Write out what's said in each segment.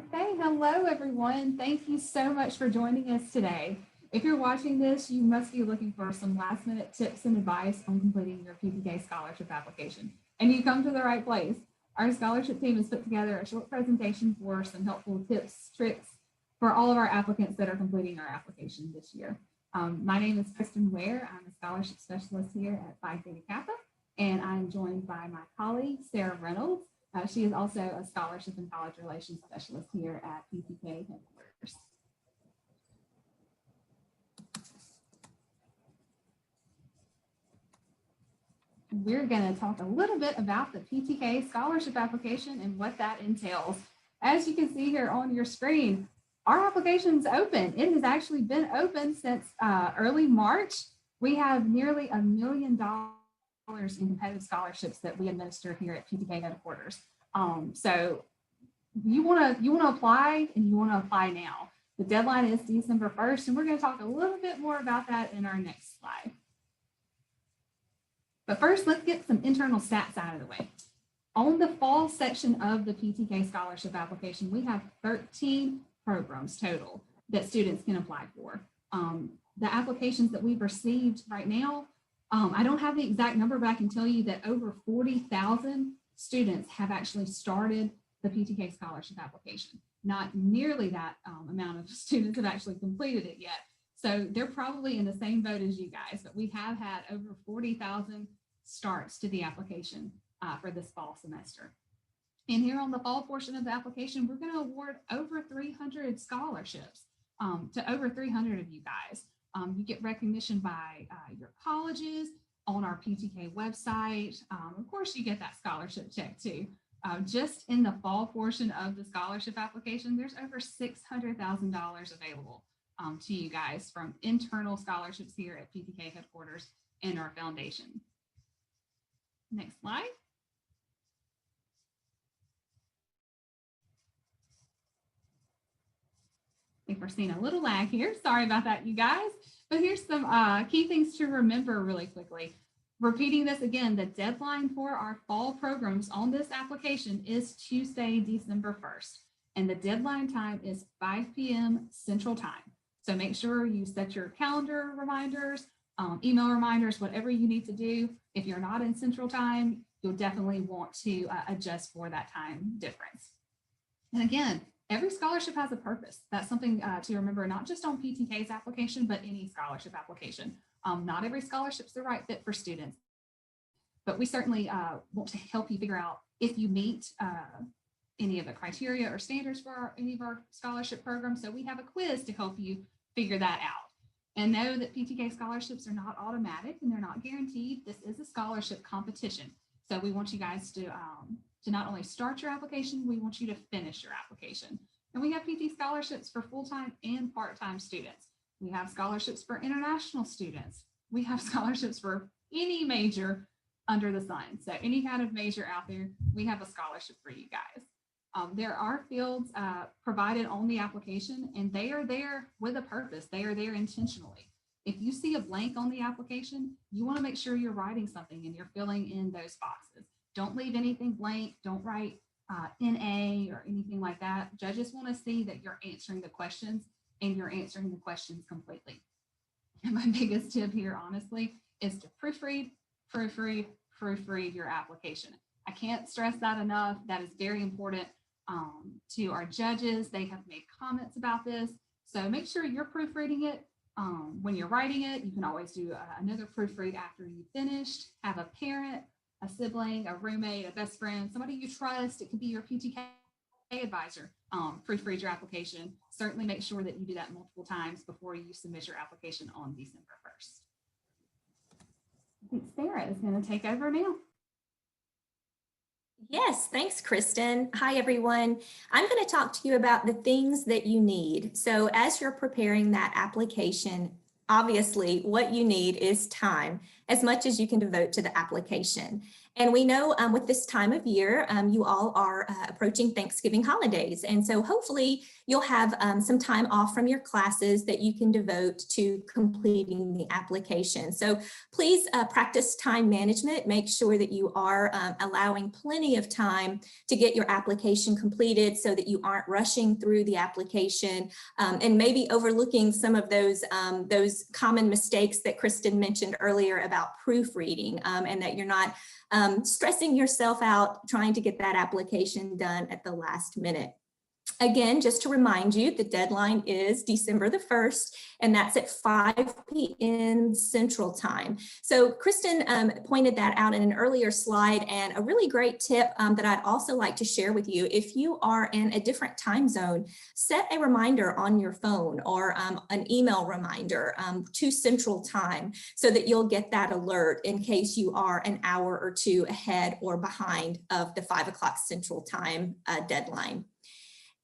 Okay, hello everyone. Thank you so much for joining us today. If you're watching this, you must be looking for some last minute tips and advice on completing your PTK scholarship application. And you come to the right place. Our scholarship team has put together a short presentation for some helpful tips, tricks for all of our applicants that are completing our application this year. My name is Kristin Ware. I'm a scholarship specialist here at Phi Theta Kappa, and I'm joined by my colleague, Sarah Reynolds. She is also a scholarship and college relations specialist here at PTK headquarters. We're going to talk a little bit about the PTK scholarship application and what that entails. As you can see here on your screen, our application is open. It has actually been open since early March. We have nearly $1 million in competitive scholarships that we administer here at PTK headquarters. So you want to apply, and you want to apply now. The deadline is December 1st, and we're going to talk a little bit more about that in our next slide. But first, let's get some internal stats out of the way. On the fall section of the PTK scholarship application, we have 13 programs total that students can apply for. The applications that we've received right now, I don't have the exact number, but I can tell you that over 40,000 students have actually started the PTK scholarship application. Not nearly that amount of students have actually completed it yet. So they're probably in the same boat as you guys, but we have had over 40,000 starts to the application for this fall semester. And here on the fall portion of the application, we're going to award over 300 scholarships to over 300 of you guys. You get recognition by your colleges, on our PTK website. Of course, you get that scholarship check too. Just in the fall portion of the scholarship application, there's over $600,000 available to you guys from internal scholarships here at PTK headquarters and our foundation. Next slide. I think we're seeing a little lag here. Sorry about that, you guys. But here's some key things to remember really quickly. Repeating this again, the deadline for our fall programs on this application is Tuesday, December 1st. And the deadline time is 5 p.m. Central Time. So make sure you set your calendar reminders, email reminders, whatever you need to do. If you're not in Central Time, you'll definitely want to adjust for that time difference. And again, every scholarship has a purpose. That's something to remember, not just on PTK's application, but any scholarship application. Not every scholarship is the right fit for students, but we certainly want to help you figure out if you meet any of the criteria or standards for any of our scholarship programs. So we have a quiz to help you figure that out. And know that PTK scholarships are not automatic and they're not guaranteed. This is a scholarship competition. So we want you guys to not only start your application, we want you to finish your application. And we have PT scholarships for full-time and part-time students. We have scholarships for international students. We have scholarships for any major under the sun. So any kind of major out there, we have a scholarship for you guys. There are fields provided on the application, and they are there with a purpose. They are there intentionally. If you see a blank on the application, you want to make sure you're writing something and you're filling in those boxes. Don't leave anything blank. Don't write NA or anything like that. Judges want to see that you're answering the questions and you're answering the questions completely. And my biggest tip here, honestly, is to proofread your application. I can't stress that enough. That is very important to our judges. They have made comments about this. So make sure you're proofreading it. When you're writing it, you can always do another proofread after you finished. Have a parent, a sibling, a roommate, a best friend, somebody you trust. It could be your PTK advisor. Proofread your application. Certainly make sure that you do that multiple times before you submit your application on December 1st. I think Sarah is going to take over now. Yes, thanks, Kristin. Hi, everyone. I'm going to talk to you about the things that you need. So as you're preparing that application, obviously what you need is time, as much as you can devote to the application. And we know with this time of year, you all are approaching Thanksgiving holidays. And so hopefully you'll have some time off from your classes that you can devote to completing the application. So please practice time management. Make sure that you are allowing plenty of time to get your application completed so that you aren't rushing through the application and maybe overlooking some of those common mistakes that Kristin mentioned earlier about proofreading and that you're not stressing yourself out trying to get that application done at the last minute. Again, just to remind you, the deadline is December the 1st, and that's at 5 p.m. Central Time. So Kristin pointed that out in an earlier slide, and a really great tip that I'd also like to share with you. If you are in a different time zone, set a reminder on your phone or an email reminder to Central Time so that you'll get that alert in case you are an hour or two ahead or behind of the 5 o'clock Central Time deadline.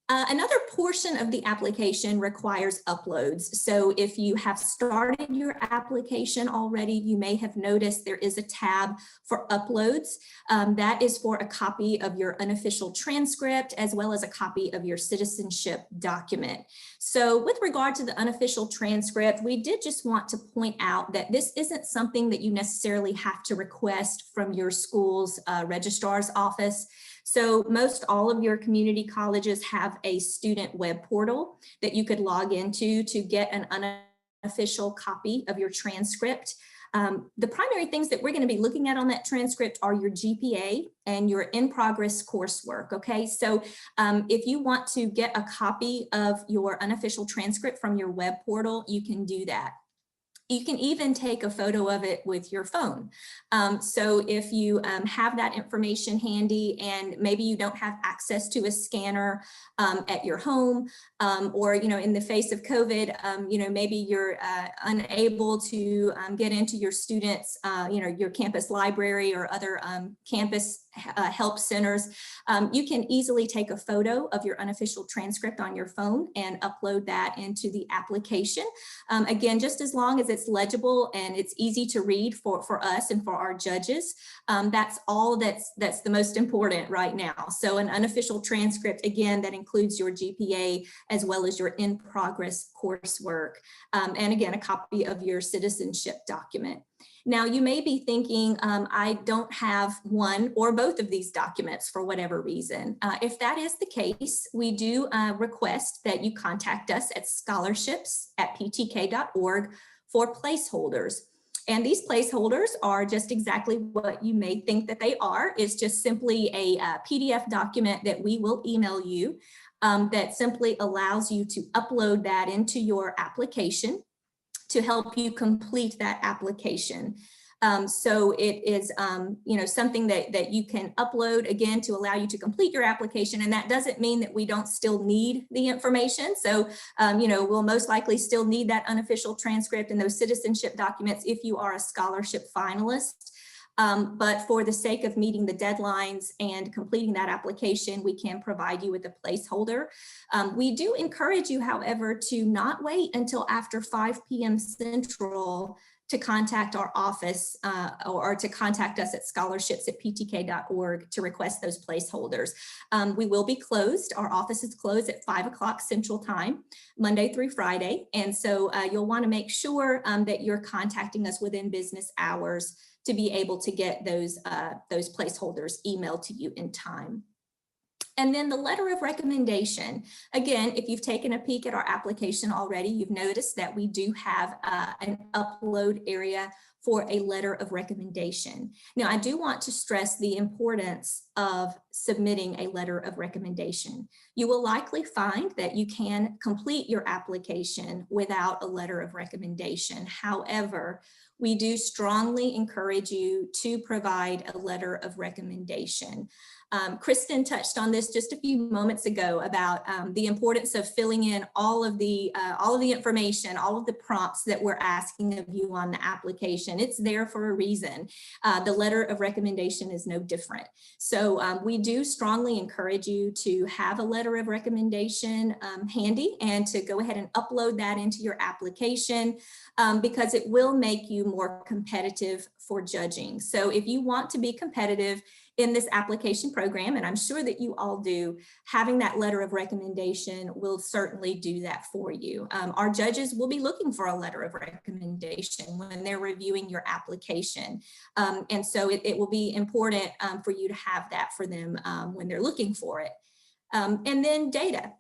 Another portion of the application requires uploads. So if you have started your application already, you may have noticed there is a tab for uploads. That is for a copy of your unofficial transcript as well as a copy of your citizenship document. So with regard to the unofficial transcript, we did just want to point out that this isn't something that you necessarily have to request from your school's registrar's office. So most all of your community colleges have a student web portal that you could log into to get an unofficial copy of your transcript. The primary things that we're going to be looking at on that transcript are your GPA and your in-progress coursework, okay? So if you want to get a copy of your unofficial transcript from your web portal, you can do that. You can even take a photo of it with your phone. So if you have that information handy and maybe you don't have access to a scanner at your home or, in the face of COVID, maybe you're unable to get into your students, your campus library or other campus help centers, you can easily take a photo of your unofficial transcript on your phone and upload that into the application. Again, just as long as it's legible and it's easy to read for us and for our judges, that's all that's the most important right now. So an unofficial transcript, again, that includes your GPA as well as your in-progress coursework, and again, a copy of your citizenship document. Now, you may be thinking, I don't have one or both of these documents for whatever reason. If that is the case, we do request that you contact us at scholarships@ptk.org for placeholders. And these placeholders are just exactly what you may think that they are. It's just simply a PDF document that we will email you that simply allows you to upload that into your application to help you complete that application. So it is, something that you can upload again to allow you to complete your application. And that doesn't mean that we don't still need the information. So, we'll most likely still need that unofficial transcript and those citizenship documents if you are a scholarship finalist. But for the sake of meeting the deadlines and completing that application, we can provide you with a placeholder. We do encourage you, however, to not wait until after 5 p.m. Central to contact our office or to contact us at scholarships@ptk.org to request those placeholders. We will be closed. Our office is closed at 5 o'clock Central Time, Monday through Friday. And so you'll want to make sure that you're contacting us within business hours to be able to get those placeholders emailed to you in time. And then the letter of recommendation. Again, if you've taken a peek at our application already, you've noticed that we do have an upload area for a letter of recommendation. Now, I do want to stress the importance of submitting a letter of recommendation. You will likely find that you can complete your application without a letter of recommendation. However, we do strongly encourage you to provide a letter of recommendation. Kristin touched on this just a few moments ago about the importance of filling in all of the information, all of the prompts that we're asking of you on the application. It's there for a reason. The letter of recommendation is no different. So we do strongly encourage you to have a letter of recommendation handy and to go ahead and upload that into your application because it will make you more competitive for judging. So if you want to be competitive in this application program, and I'm sure that you all do, having that letter of recommendation will certainly do that for you. Our judges will be looking for a letter of recommendation when they're reviewing your application. And so it will be important for you to have that for them when they're looking for it. And then data.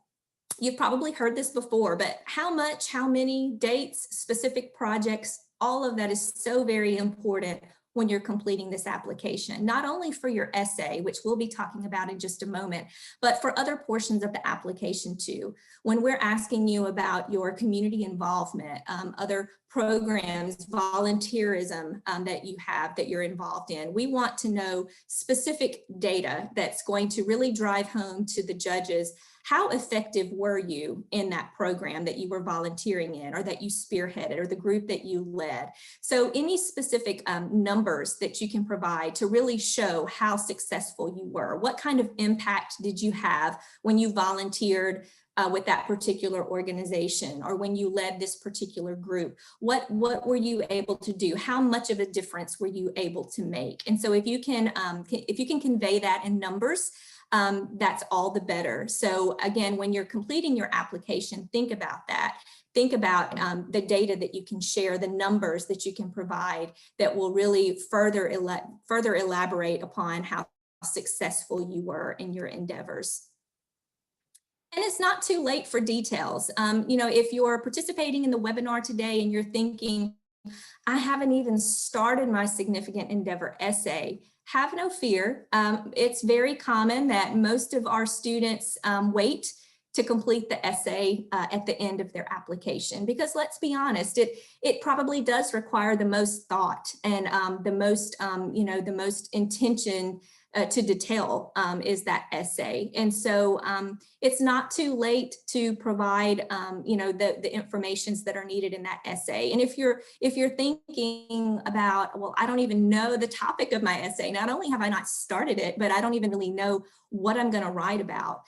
You've probably heard this before, but how much, how many, dates, specific projects, all of that is so very important when you're completing this application, not only for your essay, which we'll be talking about in just a moment, but for other portions of the application too. When we're asking you about your community involvement, other programs, volunteerism that you have, that you're involved in, we want to know specific data that's going to really drive home to the judges how effective were you in that program that you were volunteering in, or that you spearheaded, or the group that you led. So any specific numbers that you can provide to really show how successful you were. What kind of impact did you have when you volunteered with that particular organization, or when you led this particular group? What were you able to do? How much of a difference were you able to make? And so if you can convey that in numbers, that's all the better. So again, when you're completing your application, think about that. Think about the data that you can share, the numbers that you can provide that will really further elaborate upon how successful you were in your endeavors. And it's not too late for details. If you're participating in the webinar today and you're thinking, I haven't even started my significant endeavor essay, have no fear. It's very common that most of our students wait to complete the essay at the end of their application, because let's be honest, it probably does require the most thought and the most intention to detail is that essay. And so it's not too late to provide the informations that are needed in that essay. And if you're thinking about, well, I don't even know the topic of my essay, not only have I not started it, but I don't even really know what I'm going to write about.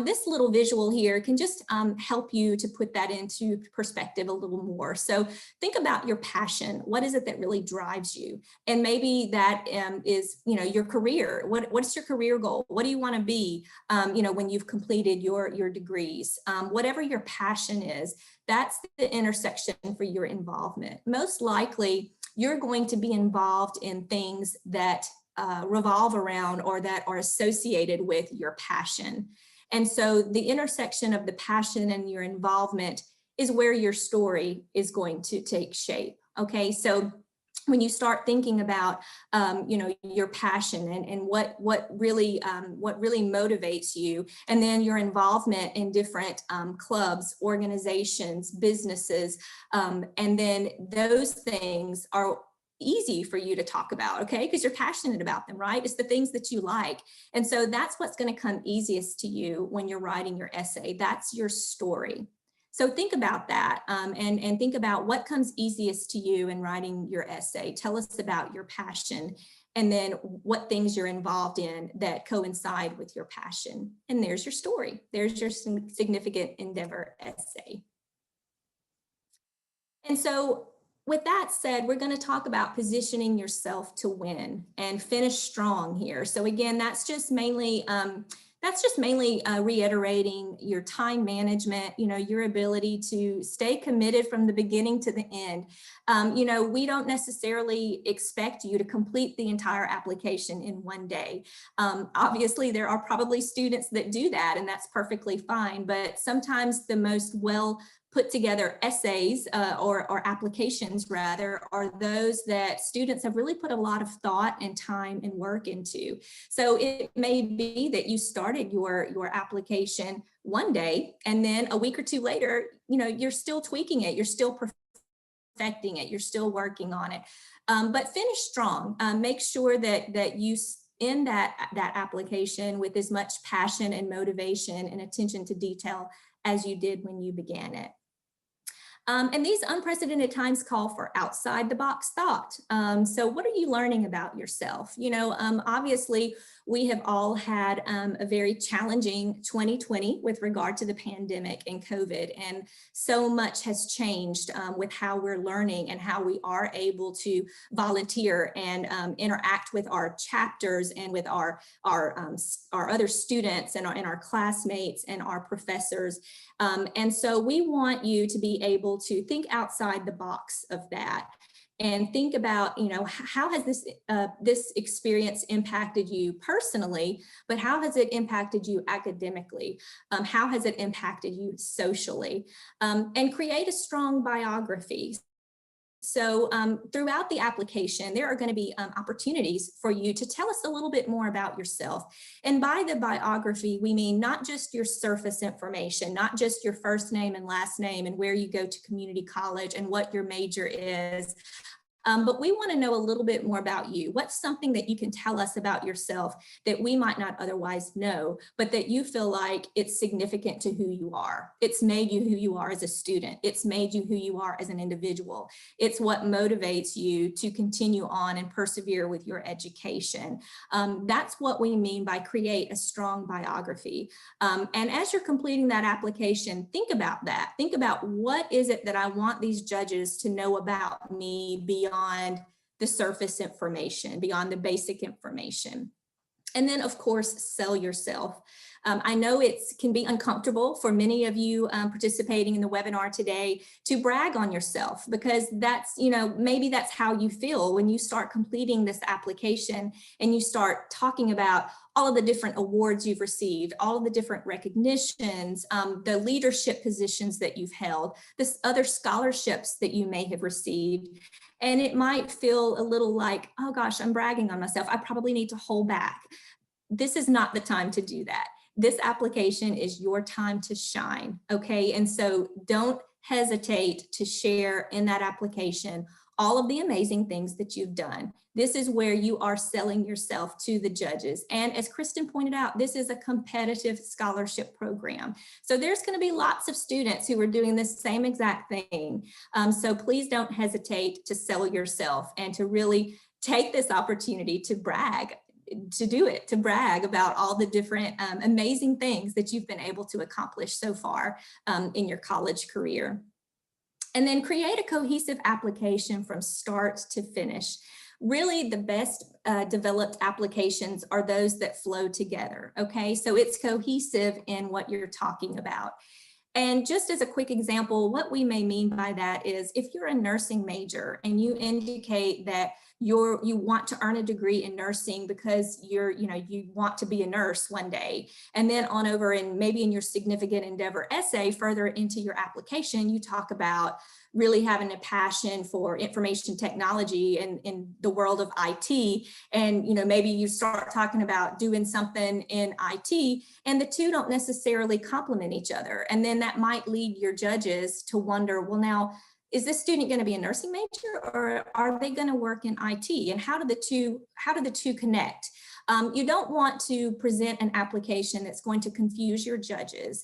This little visual here can just help you to put that into perspective a little more. So think about your passion. What is it that really drives you? And maybe that is, your career. What's your career goal? What do you want to be, when you've completed your degrees? Whatever your passion is, that's the intersection for your involvement. Most likely, you're going to be involved in things that revolve around or that are associated with your passion. And so the intersection of the passion and your involvement is where your story is going to take shape. Okay, so when you start thinking about your passion and what really motivates you, and then your involvement in different clubs, organizations, businesses, and then those things are easy for you to talk about, okay? Because you're passionate about them, right? It's the things that you like. And so that's what's going to come easiest to you when you're writing your essay. That's your story. So think about that and think about what comes easiest to you in writing your essay. Tell us about your passion, and then what things you're involved in that coincide with your passion. And there's your story. There's your significant endeavor essay. And so with that said, we're going to talk about positioning yourself to win and finish strong here. So again, that's just mainly reiterating your time management, your ability to stay committed from the beginning to the end. We don't necessarily expect you to complete the entire application in one day. Obviously, there are probably students that do that, and that's perfectly fine. But sometimes the most well put together essays or applications rather are those that students have really put a lot of thought and time and work into. So it may be that you started your application one day, and then a week or two later, you're still tweaking it, you're still perfecting it, you're still working on it. But finish strong. Make sure that you end that application with as much passion and motivation and attention to detail as you did when you began it. And these unprecedented times call for outside the box thought. So what are you learning about yourself? Obviously we have all had a very challenging 2020 with regard to the pandemic and COVID, and so much has changed with how we're learning and how we are able to volunteer and interact with our chapters and with our other students and our classmates and our professors. And so we want you to be able to think outside the box of that and think about, how has this experience impacted you personally, but how has it impacted you academically? How has it impacted you socially? And create a strong biography. So throughout the application, there are going to be opportunities for you to tell us a little bit more about yourself. And by the biography, we mean not just your surface information, not just your first name and last name and where you go to community college and what your major is. But we want to know a little bit more about you. What's something that you can tell us about yourself that we might not otherwise know, but that you feel like it's significant to who you are? It's made you who you are as a student. It's made you who you are as an individual. It's what motivates you to continue on and persevere with your education. That's what we mean by create a strong biography. And as you're completing that application, think about that. Think about what is it that I want these judges to know about me beyond the surface information, beyond the basic information. And then, of course, sell yourself. I know it can be uncomfortable for many of you participating in the webinar today to brag on yourself, because that's, maybe that's how you feel when you start completing this application and you start talking about all of the different awards you've received, all of the different recognitions, the leadership positions that you've held, the other scholarships that you may have received. And it might feel a little like, oh gosh, I'm bragging on myself. I probably need to hold back. This is not the time to do that. This application is your time to shine, okay? And so don't hesitate to share in that application all of the amazing things that you've done. This is where you are selling yourself to the judges. And as Kristin pointed out, this is a competitive scholarship program. So there's going to be lots of students who are doing this same exact thing. So please don't hesitate to sell yourself and to really take this opportunity to brag, to brag about all the different amazing things that you've been able to accomplish so far in your college career. And then create a cohesive application from start to finish. Really, the best developed applications are those that flow together, okay? So it's cohesive in what you're talking about. And just as a quick example, what we may mean by that is if you're a nursing major and you indicate that you want to earn a degree in nursing because you want to be a nurse one day, and then on over and maybe in your significant endeavor essay further into your application, you talk about really having a passion for information technology and in the world of IT. And, maybe you start talking about doing something in IT and the two don't necessarily complement each other. And then that might lead your judges to wonder, well, now, is this student going to be a nursing major or are they going to work in IT? And how do the two connect? You don't want to present an application that's going to confuse your judges.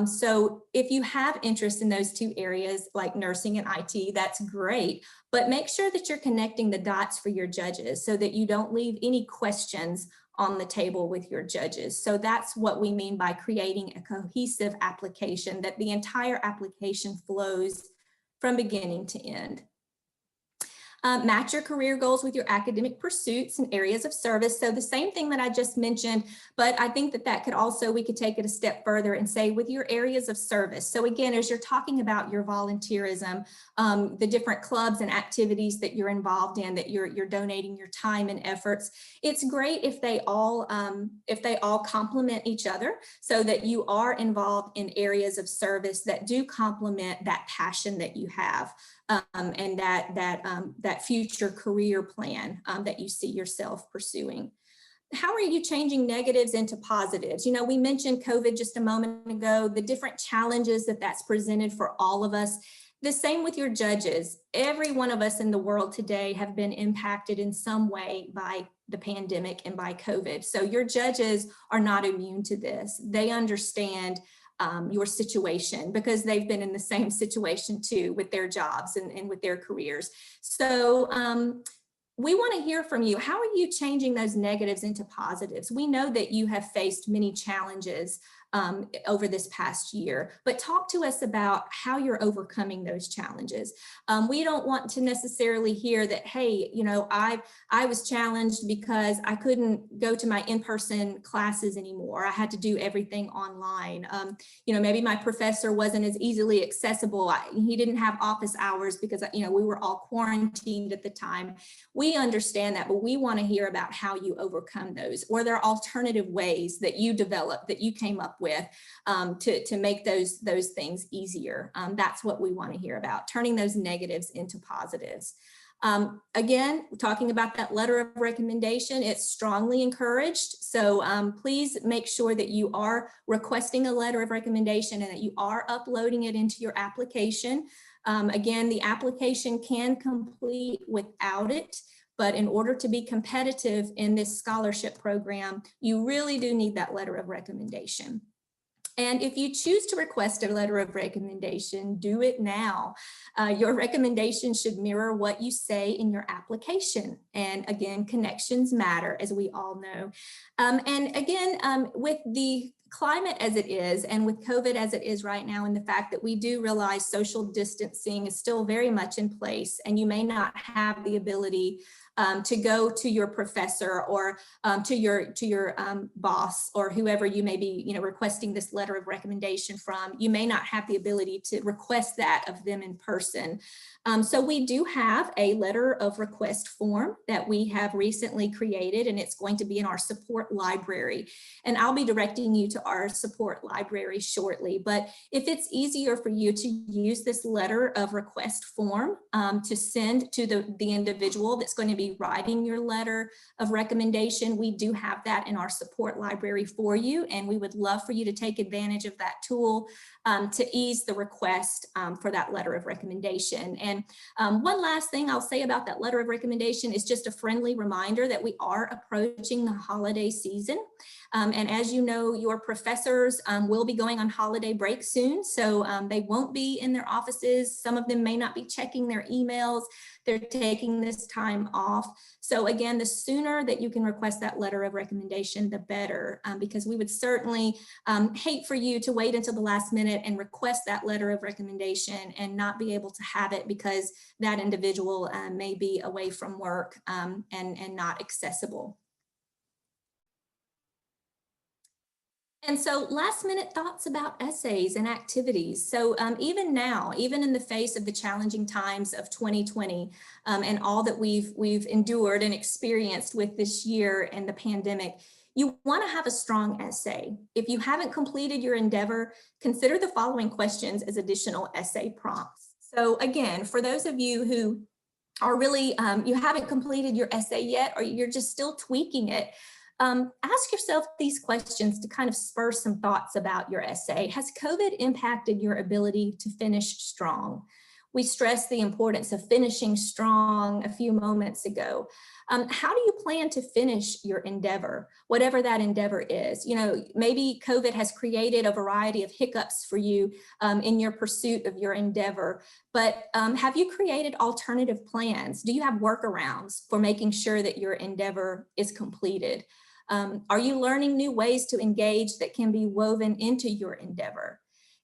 So if you have interest in those two areas like nursing and IT, that's great, but make sure that you're connecting the dots for your judges so that you don't leave any questions on the table with your judges. So that's what we mean by creating a cohesive application, that the entire application flows from beginning to end. Match your career goals with your academic pursuits and areas of service. So the same thing that I just mentioned, but I think that could also, we could take it a step further and say with your areas of service. So again, as you're talking about your volunteerism, the different clubs and activities that you're involved in, that you're donating your time and efforts, it's great if they all complement each other so that you are involved in areas of service that do complement that passion that you have. And that future career plan that you see yourself pursuing. How are you changing negatives into positives? We mentioned COVID just a moment ago, the different challenges that's presented for all of us. The same with your judges. Every one of us in the world today have been impacted in some way by the pandemic and by COVID. So your judges are not immune to this. They understand your situation because they've been in the same situation too with their jobs and with their careers. So we want to hear from you. How are you changing those negatives into positives? We know that you have faced many challenges over this past year, but talk to us about how you're overcoming those challenges. We don't want to necessarily hear that, hey, you know, I was challenged because I couldn't go to my in-person classes anymore. I had to do everything online. You know, maybe my professor wasn't as easily accessible. He didn't have office hours because, you know, we were all quarantined at the time. We understand that, but we want to hear about how you overcome those, or there are alternative ways that you developed, that you came up with to make those things easier. That's what we want to hear about, turning those negatives into positives. Again, talking about that letter of recommendation, it's strongly encouraged. So please make sure that you are requesting a letter of recommendation and that you are uploading it into your application. Again, the application can complete without it, but in order to be competitive in this scholarship program, you really do need that letter of recommendation. And if you choose to request a letter of recommendation, do it now. Your recommendation should mirror what you say in your application. And again, connections matter, as we all know. And again, with the climate as it is, and with COVID as it is right now, and the fact that we do realize social distancing is still very much in place, and you may not have the ability to go to your professor or to your boss or whoever you may be, you know, requesting this letter of recommendation from. You may not have the ability to request that of them in person. So we do have a letter of request form that we have recently created, and it's going to be in our support library. And I'll be directing you to our support library shortly. But if it's easier for you to use this letter of request form to send to the individual that's going to be writing your letter of recommendation, we do have that in our support library for you. And we would love for you to take advantage of that tool to ease the request for that letter of recommendation. And one last thing I'll say about that letter of recommendation is just a friendly reminder that we are approaching the holiday season. And as you know, your professors will be going on holiday break soon, so they won't be in their offices. Some of them may not be checking their emails. They're taking this time off. So again, the sooner that you can request that letter of recommendation, the better, because we would certainly hate for you to wait until the last minute and request that letter of recommendation and not be able to have it because that individual may be away from work and not accessible. And so last minute thoughts about essays and activities. So even now, even in the face of the challenging times of 2020 and all that we've endured and experienced with this year and the pandemic, you want to have a strong essay. If you haven't completed your endeavor, consider the following questions as additional essay prompts. So again, for those of you who are really, you haven't completed your essay yet, or you're just still tweaking it, ask yourself these questions to kind of spur some thoughts about your essay. Has COVID impacted your ability to finish strong? We stressed the importance of finishing strong a few moments ago. How do you plan to finish your endeavor, whatever that endeavor is? You know, maybe COVID has created a variety of hiccups for you in your pursuit of your endeavor, but have you created alternative plans? Do you have workarounds for making sure that your endeavor is completed? Are you learning new ways to engage that can be woven into your endeavor?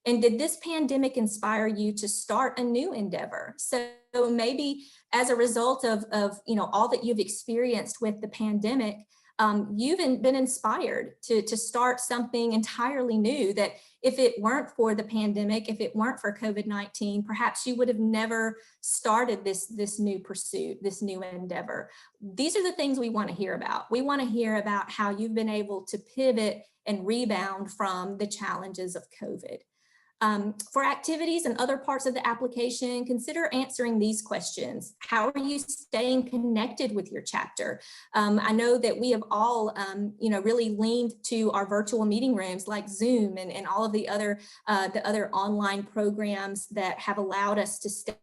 And did this pandemic inspire you to start a new endeavor? So maybe as a result of you know, all that you've experienced with the pandemic, you've been inspired to start something entirely new that if it weren't for the pandemic, if it weren't for COVID-19, perhaps you would have never started this new pursuit, this new endeavor. These are the things we want to hear about. We want to hear about how you've been able to pivot and rebound from the challenges of COVID. For activities and other parts of the application, consider answering these questions. How are you staying connected with your chapter? I know that we have all, you know, really leaned to our virtual meeting rooms like Zoom and all of the other online programs that have allowed us to stay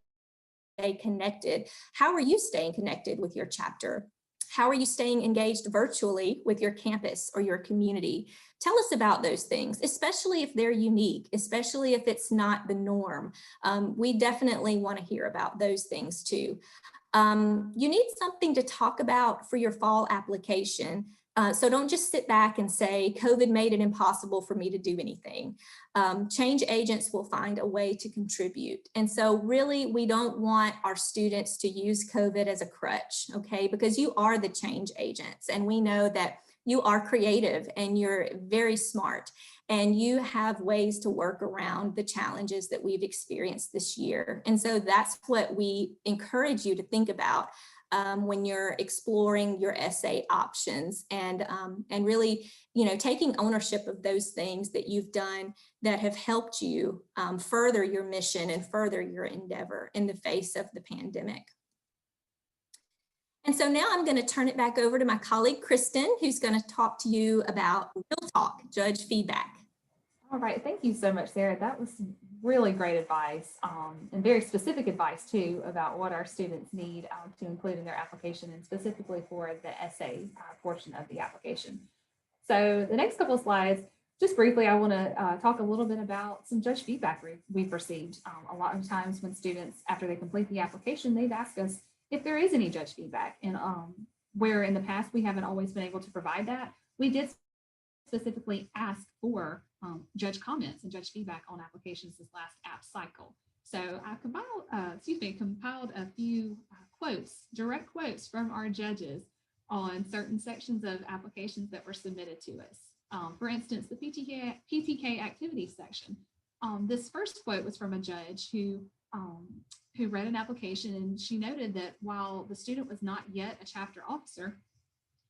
connected. How are you staying connected with your chapter? How are you staying engaged virtually with your campus or your community? Tell us about those things, especially if they're unique, especially if it's not the norm. We definitely want to hear about those things too. You need something to talk about for your fall application. So don't just sit back and say, COVID made it impossible for me to do anything. Change agents will find a way to contribute. And so really, we don't want our students to use COVID as a crutch, okay? Because you are the change agents, and we know that you are creative and you're very smart, and you have ways to work around the challenges that we've experienced this year. And so that's what we encourage you to think about when you're exploring your essay options, and really, taking ownership of those things that you've done that have helped you further your mission and further your endeavor in the face of the pandemic. And so now I'm going to turn it back over to my colleague, Kristin, who's going to talk to you about Real Talk, judge feedback. All right, thank you so much, Sarah. That was really great advice, and very specific advice too about what our students need to include in their application, and specifically for the essay portion of the application. So the next couple of slides, just briefly, I want to talk a little bit about some judge feedback we've received. A lot of times when students, after they complete the application, they've asked us if there is any judge feedback, and where in the past we haven't always been able to provide that, we did specifically ask for judge comments and judge feedback on applications this last app cycle. So I compiled a few direct quotes from our judges on certain sections of applications that were submitted to us. For instance, the PTK activities section. This first quote was from a judge who read an application, and she noted that while the student was not yet a chapter officer,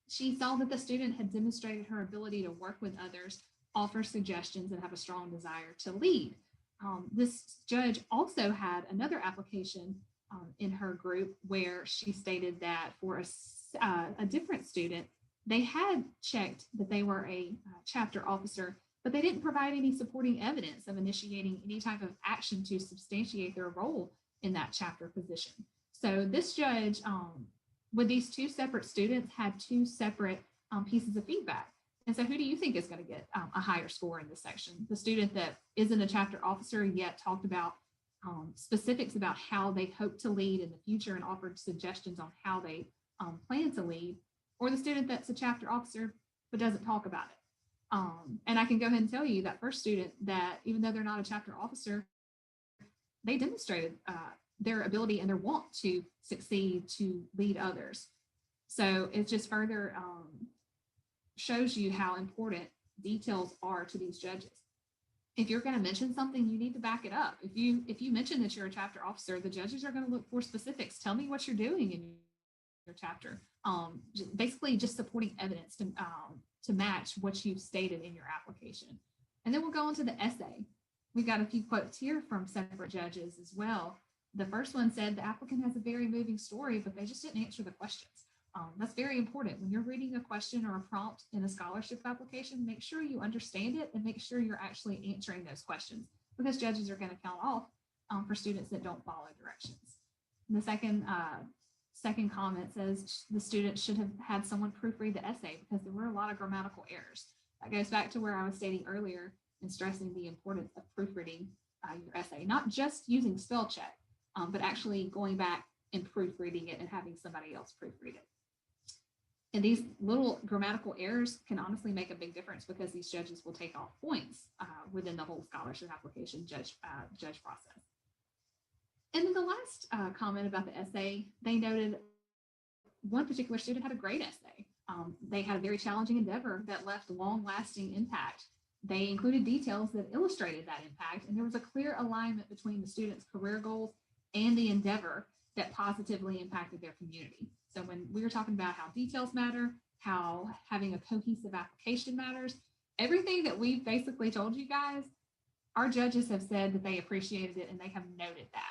she saw that the student had demonstrated her ability to work with others, offer suggestions, and have a strong desire to lead. This judge also had another application in her group where she stated that for a different student, they had checked that they were a chapter officer, but they didn't provide any supporting evidence of initiating any type of action to substantiate their role in that chapter position. So this judge, with these two separate students, had two separate pieces of feedback. And so who do you think is going to get a higher score in this section? The student that isn't a chapter officer yet talked about specifics about how they hope to lead in the future and offered suggestions on how they plan to lead, or the student that's a chapter officer but doesn't talk about it? And I can go ahead and tell you that first student, that even though they're not a chapter officer, they demonstrated their ability and their want to succeed, to lead others. So it just further shows you how important details are to these judges. If you're going to mention something, you need to back it up. If you mention that you're a chapter officer, the judges are going to look for specifics. Tell me what you're doing in your chapter. Basically just supporting evidence to match what you've stated in your application. And then we'll go on to the essay. We've got a few quotes here from separate judges as well. The first one said, the applicant has a very moving story, but they just didn't answer the questions. That's very important. When you're reading a question or a prompt in a scholarship application, make sure you understand it and make sure you're actually answering those questions, because judges are going to count off for students that don't follow directions. And the second comment says the student should have had someone proofread the essay because there were a lot of grammatical errors. That goes back to where I was stating earlier and stressing the importance of proofreading your essay, not just using spell check, but actually going back and proofreading it and having somebody else proofread it. And these little grammatical errors can honestly make a big difference, because these judges will take off points within the whole scholarship application judge process. And then the last comment about the essay, they noted one particular student had a great essay. They had a very challenging endeavor that left long-lasting impact. They included details that illustrated that impact, and there was a clear alignment between the student's career goals and the endeavor that positively impacted their community. So when we were talking about how details matter, how having a cohesive application matters, everything that we've basically told you guys, our judges have said that they appreciated it and they have noted that.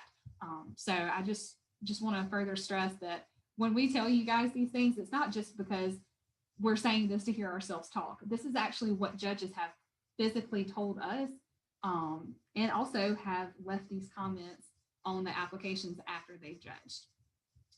So I just want to further stress that when we tell you guys these things, it's not just because we're saying this to hear ourselves talk. This is actually what judges have physically told us, and also have left these comments on the applications after they've judged.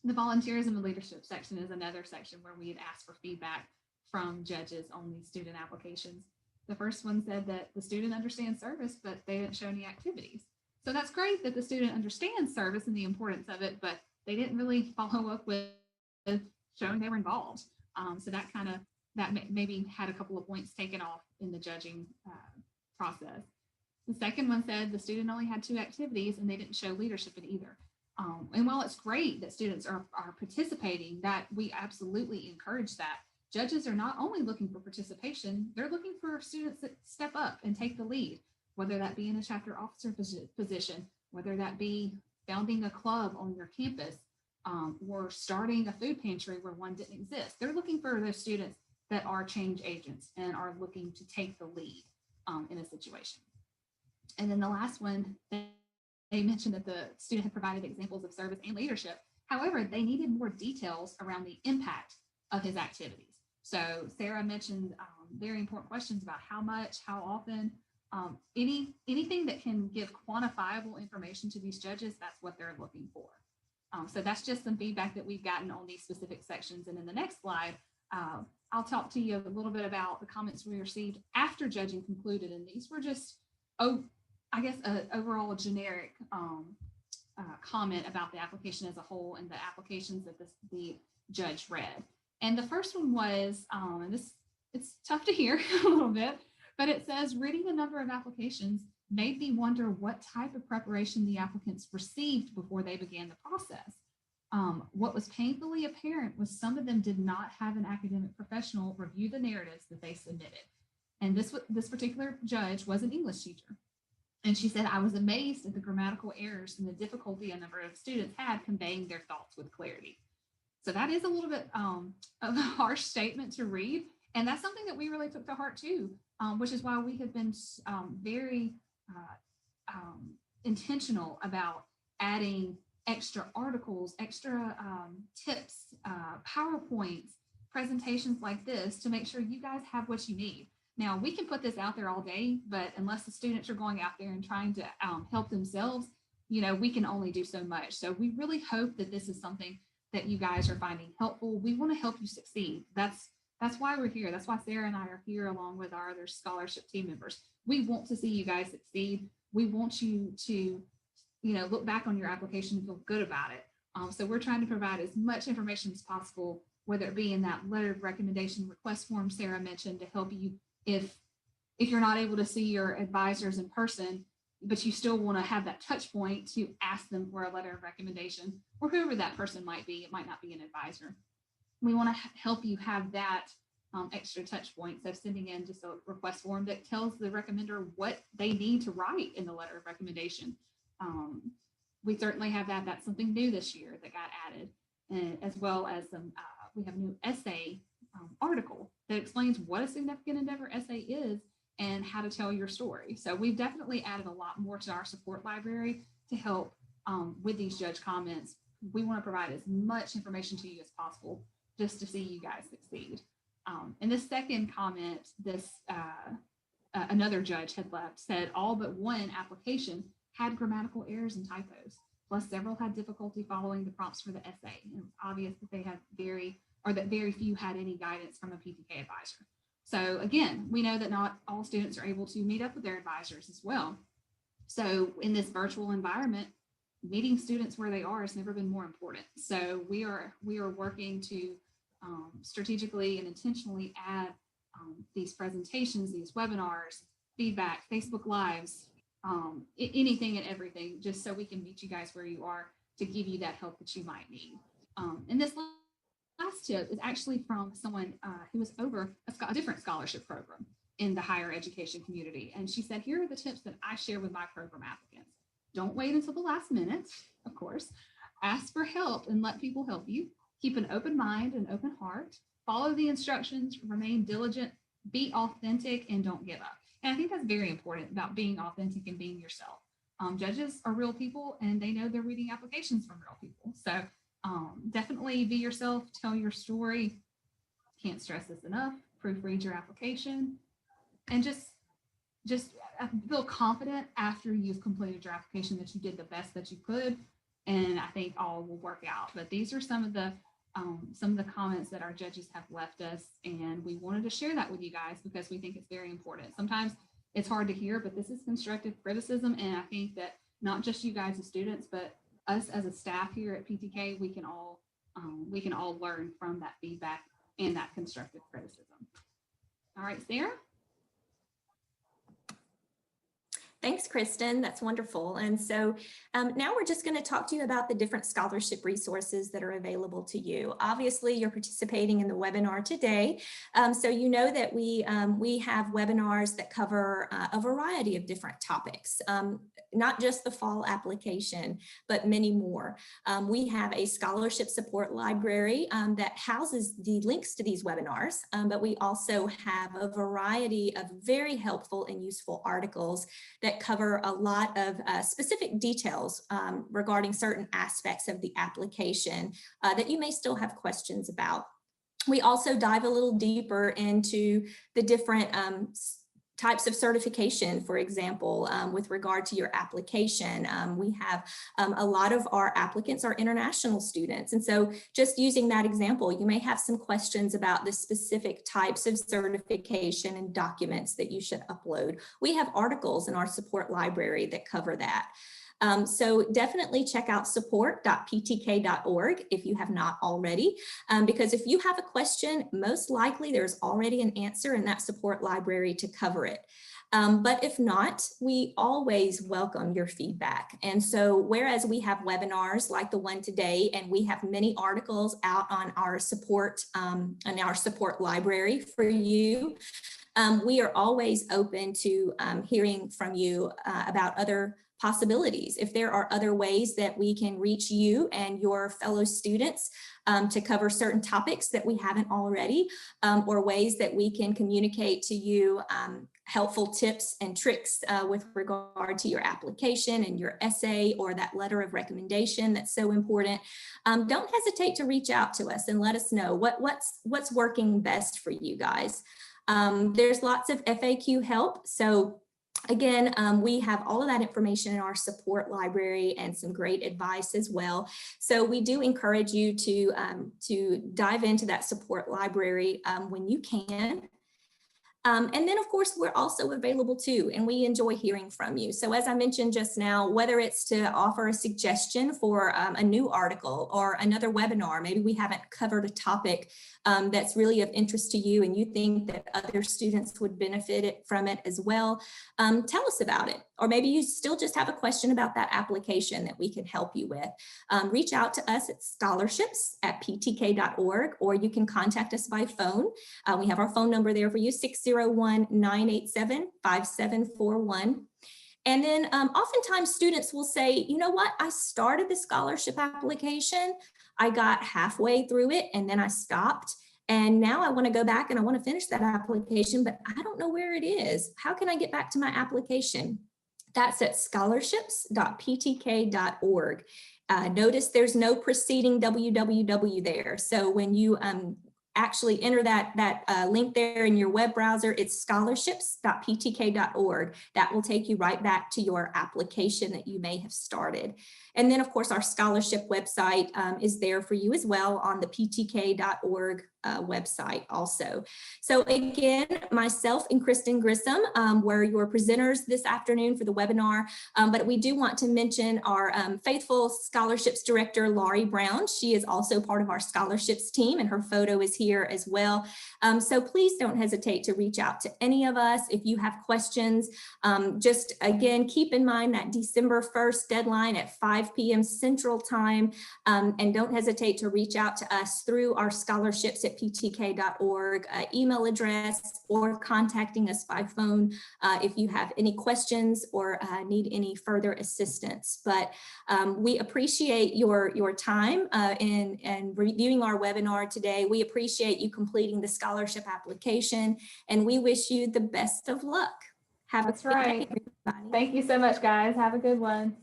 The volunteerism and leadership section is another section where we had asked for feedback from judges on these student applications. The first one said that the student understands service, but they didn't show any activities. So that's great that the student understands service and the importance of it, but they didn't really follow up with showing they were involved. So that maybe had a couple of points taken off in the judging process. The second one said the student only had 2 activities and they didn't show leadership in either. And while it's great that students are participating, that we absolutely encourage that. Judges are not only looking for participation, they're looking for students that step up and take the lead, whether that be in a chapter officer position, whether that be founding a club on your campus, or starting a food pantry where one didn't exist. They're looking for those students that are change agents and are looking to take the lead in a situation. And then the last one, they mentioned that the student had provided examples of service and leadership. However, they needed more details around the impact of his activities. So Sarah mentioned very important questions about how much, how often, anything that can give quantifiable information to these judges, that's what they're looking for. So that's just some feedback that we've gotten on these specific sections. And in the next slide, I'll talk to you a little bit about the comments we received after judging concluded. And these were just, I guess, overall generic comment about the application as a whole and the applications that the judge read. And the first one was, and it's tough to hear a little bit, but it says, reading the number of applications made me wonder what type of preparation the applicants received before they began the process. What was painfully apparent was some of them did not have an academic professional review the narratives that they submitted. And this particular judge was an English teacher. And she said, I was amazed at the grammatical errors and the difficulty a number of students had conveying their thoughts with clarity. So that is a little bit of a harsh statement to read. And that's something that we really took to heart too, which is why we have been very intentional about adding extra articles, extra tips, PowerPoints, presentations like this to make sure you guys have what you need. Now, we can put this out there all day, but unless the students are going out there and trying to help themselves, we can only do so much. So we really hope that this is something that you guys are finding helpful. We want to help you succeed. That's why we're here. That's why Sarah and I are here along with our other scholarship team members. We want to see you guys succeed. We want you to, look back on your application and feel good about it. So we're trying to provide as much information as possible, whether it be in that letter of recommendation request form Sarah mentioned, to help you if you're not able to see your advisors in person, but you still want to have that touch point to ask them for a letter of recommendation, or whoever that person might be. It might not be an advisor. We want to help you have that extra touch point. So sending in just a request form that tells the recommender what they need to write in the letter of recommendation. We certainly have that. That's something new this year that got added, and as well as we have a new essay article that explains what a significant endeavor essay is and how to tell your story. So we've definitely added a lot more to our support library to help with these judge comments. We want to provide as much information to you as possible just to see you guys succeed. And the second comment, another judge had left, said all but one application had grammatical errors and typos, plus several had difficulty following the prompts for the essay. And it's obvious that they had very few had any guidance from a PTK advisor. So again, we know that not all students are able to meet up with their advisors as well. So in this virtual environment, meeting students where they are has never been more important. So we are working to strategically and intentionally add these presentations, these webinars, feedback, Facebook Lives, anything and everything, just so we can meet you guys where you are to give you that help that you might need. And this last tip is actually from someone who was over a different scholarship program in the higher education community. And she said, here are the tips that I share with my program applicants. Don't wait until the last minute, of course. Ask for help and let people help you. Keep an open mind and open heart. Follow the instructions, remain diligent, be authentic, and don't give up. And I think that's very important about being authentic and being yourself. Judges are real people and they know they're reading applications from real people. So definitely be yourself, tell your story. Can't stress this enough. Proofread your application and just feel confident after you've completed your application that you did the best that you could. And I think all will work out. But these are some of the comments that our judges have left us, and we wanted to share that with you guys because we think it's very important. Sometimes it's hard to hear, but this is constructive criticism, and I think that not just you guys as students, but us as a staff here at PTK, we can all learn from that feedback and that constructive criticism. All right, Sarah. Thanks, Kristin. That's wonderful. And so now we're just going to talk to you about the different scholarship resources that are available to you. Obviously, you're participating in the webinar today. So you know that we have webinars that cover a variety of different topics, not just the fall application, but many more. We have a scholarship support library that houses the links to these webinars, but we also have a variety of very helpful and useful articles that cover a lot of specific details regarding certain aspects of the application that you may still have questions about. We also dive a little deeper into the different types of certification, for example, with regard to your application. We have a lot of our applicants are international students. And so just using that example, you may have some questions about the specific types of certification and documents that you should upload. We have articles in our support library that cover that. So definitely check out support.ptk.org if you have not already, because if you have a question, most likely there's already an answer in that support library to cover it. But if not, we always welcome your feedback. And so whereas we have webinars like the one today, and we have many articles out on our support library for you, we are always open to hearing from you about other possibilities. If there are other ways that we can reach you and your fellow students to cover certain topics that we haven't already, or ways that we can communicate to you helpful tips and tricks with regard to your application and your essay or that letter of recommendation that's so important, don't hesitate to reach out to us and let us know what's working best for you guys. There's lots of FAQ help. So again, we have all of that information in our support library and some great advice as well. So we do encourage you to dive into that support library when you can. And then, of course, we're also available too, and we enjoy hearing from you. So as I mentioned just now, whether it's to offer a suggestion for a new article or another webinar, maybe we haven't covered a topic that's really of interest to you and you think that other students would benefit from it as well, tell us about it. Or maybe you still just have a question about that application that we can help you with. Reach out to us at scholarships@ptk.org, or you can contact us by phone. We have our phone number there for you, 601-987-5741. And then oftentimes students will say, you know what, I started the scholarship application, I got halfway through it and then I stopped. And now I want to go back and I want to finish that application, but I don't know where it is. How can I get back to my application? That's at scholarships.ptk.org. Notice there's no preceding www there. So when you actually enter that link there in your web browser, it's scholarships.ptk.org. That will take you right back to your application that you may have started. And then, of course, our scholarship website is there for you as well on the ptk.org website also. So again, myself and Kristin Grissom were your presenters this afternoon for the webinar, but we do want to mention our faithful scholarships director, Laurie Brown. She is also part of our scholarships team and her photo is here as well. So please don't hesitate to reach out to any of us if you have questions. Just again, keep in mind that December 1st deadline at 5 p.m. Central Time, and don't hesitate to reach out to us through our scholarships at ptk.org email address, or contacting us by phone if you have any questions or need any further assistance. But we appreciate your time in reviewing our webinar today. We appreciate you completing the scholarship application, and we wish you the best of luck. Have That's a good right. day, everybody. Thank you so much, guys. Have a good one.